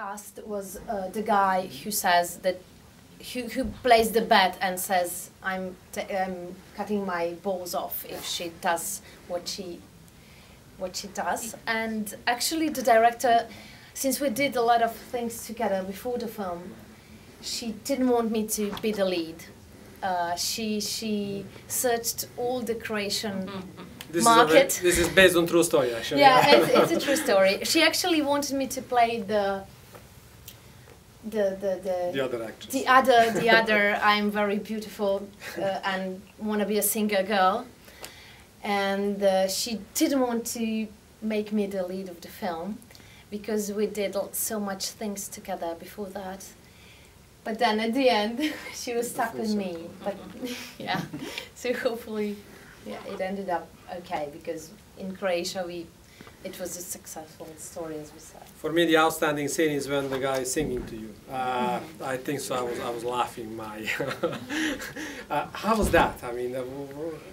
cast was the guy who says that, who plays the bet and says, I'm cutting my balls off if she does what she does. And actually the director, since we did a lot of things together before the film, she didn't want me to be the lead. She searched all the Croatian market. This is based on true story, actually. Yeah, it's a true story. She actually wanted me to play the other actress. The other I'm very beautiful and want to be a singer girl. And she didn't want to make me the lead of the film because we did so much things together before that. But then at the end, she was stuck with me. But yeah, so hopefully, yeah, it ended up okay because in Croatia it was a successful story, as we said. For me, the outstanding scene is when the guy is singing to you. I think so. I was laughing my. How was that? I mean,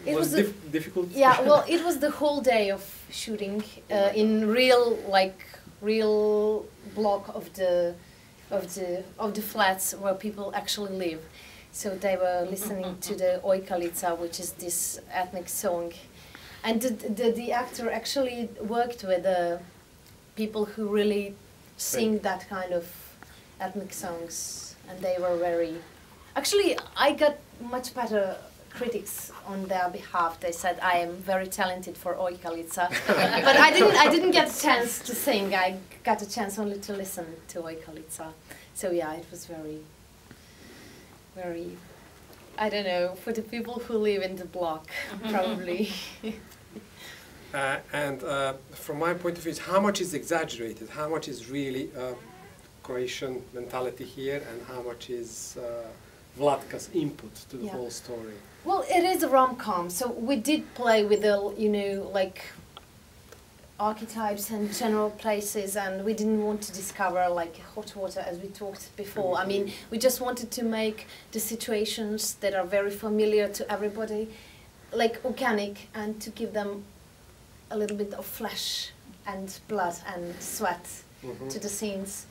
was it difficult? Yeah, well, it was the whole day of shooting in real block of the flats where people actually live. So they were listening to the Ojkalica, which is this ethnic song. And the actor actually worked with people who really sing that kind of ethnic songs. And they were very... Actually, I got much better critics on their behalf. They said I am very talented for Ojkalica. But I didn't get a chance to sing. I got a chance only to listen to Ojkalica. So yeah, it was very, I don't know, for the people who live in the block, probably. And from my point of view, how much is exaggerated? How much is really Croatian mentality here, and how much is Vlatka's input to the whole story? Well, it is a rom-com, so we did play with the, you know, like archetypes and general places, and we didn't want to discover like hot water as we talked before. I mean, we just wanted to make the situations that are very familiar to everybody like organic, and to give them a little bit of flesh and blood and sweat to the scenes.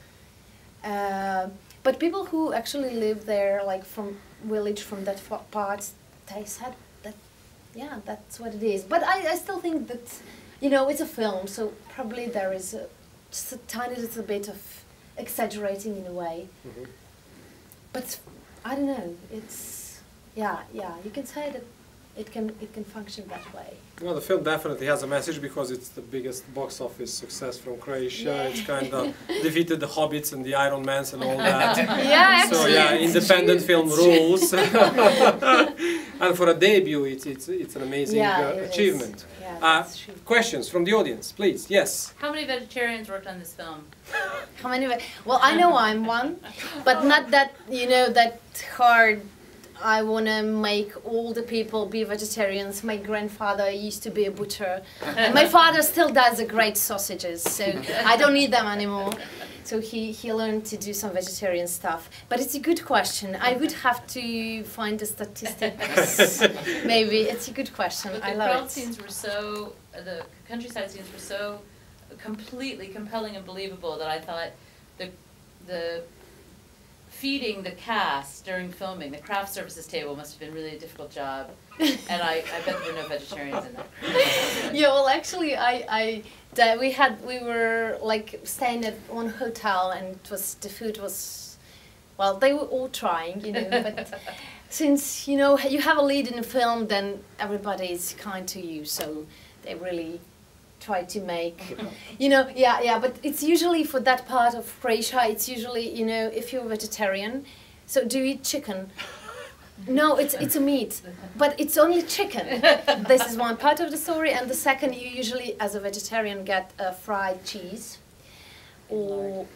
But people who actually live there, like from village, from that part, they said that, yeah, that's what it is. But I still think that, you know, it's a film, so probably there is just a tiny little bit of exaggerating in a way. But I don't know, it's, yeah, you can say that it can function that way. Well, the film definitely has a message because it's the biggest box office success from Croatia. Yeah. It's kind of defeated the Hobbits and the Iron Mans and all that. Yeah, so yeah, independent film rules. And for a debut, it's an amazing achievement. Yeah, questions from the audience, please. Yes. How many vegetarians worked on this film? How many? Well, I know I'm one, but not that, you know, that hard. I want to make all the people be vegetarians. My grandfather used to be a butcher. And my father still does great sausages, so I don't need them anymore. So he learned to do some vegetarian stuff. But it's a good question. I would have to find the statistics. Maybe. It's a good question. But I love it. The crowd scenes were so, the countryside scenes were so completely compelling and believable that I thought the feeding the cast during filming, the craft services table must have been really a difficult job, and I bet there were no vegetarians in that. Yeah, well, actually, we were like staying at one hotel, and the food was, well, they were all trying, you know, but since, you know, you have a lead in a film, then everybody is kind to you, so they really try to make, you know, but it's usually for that part of Croatia, it's usually, you know, if you're a vegetarian, so do you eat chicken? No, it's a meat, but it's only chicken. This is one part of the story, and the second, you usually, as a vegetarian, get fried cheese, or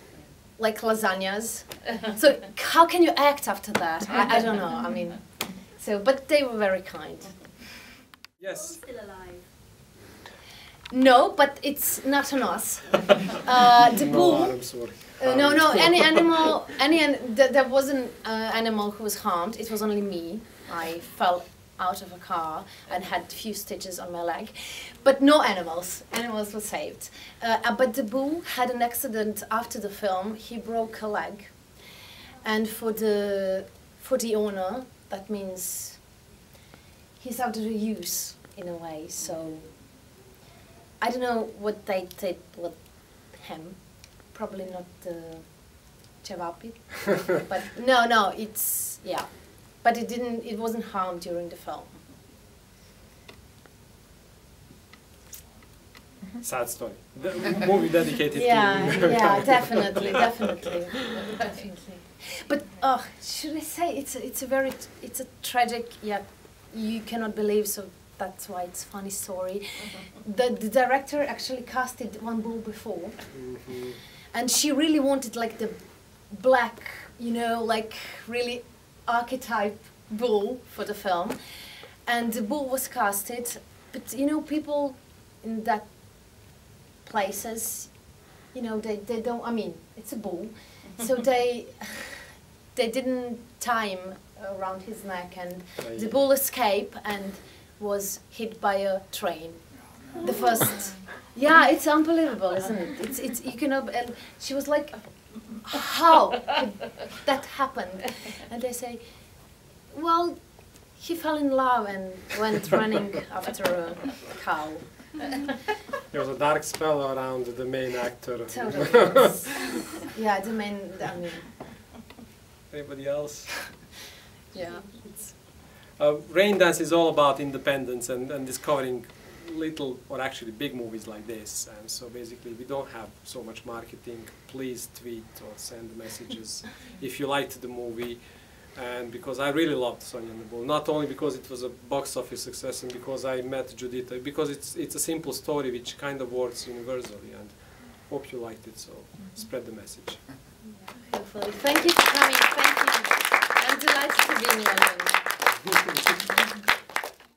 like lasagnas. So how can you act after that? I don't know, I mean, so, but they were very kind. Yes. Still alive. No, but it's not on us. The bull. I'm sorry. No, any animal, there wasn't an animal who was harmed. It was only me. I fell out of a car and had a few stitches on my leg, but no animals. Animals were saved. But the bull had an accident after the film. He broke a leg, and for the owner, that means he's out of use in a way. So I don't know what they did with him. Probably not Chevapit, but no, it's yeah. But it wasn't harmed during the film. Sad story. The movie dedicated to yeah, definitely. But should I say it's a tragic, yet you cannot believe, so that's why it's a funny story. The director actually casted one bull before, and she really wanted like the black, like really archetype bull for the film, and the bull was casted, but people in that places, they don't, I mean, it's a bull, so they didn't tie him around his neck, and the bull escaped and was hit by a train. The first, yeah, it's unbelievable, isn't it? It's you cannot, and she was like, how could that happen? And they say, well, he fell in love and went running after a cow. There was a dark spell around the main actor. Totally. Yeah, the main, I mean. Anybody else? Yeah. Raindance is all about independence and discovering little, or actually big movies like this. And so basically we don't have so much marketing. Please tweet or send messages if you liked the movie. And because I really loved Sonja and the Bull, not only because it was a box office success and because I met Judita, because it's a simple story which kind of works universally, and hope you liked it, so spread the message. Hopefully. Thank you for coming, thank you. I'm delighted to be in London.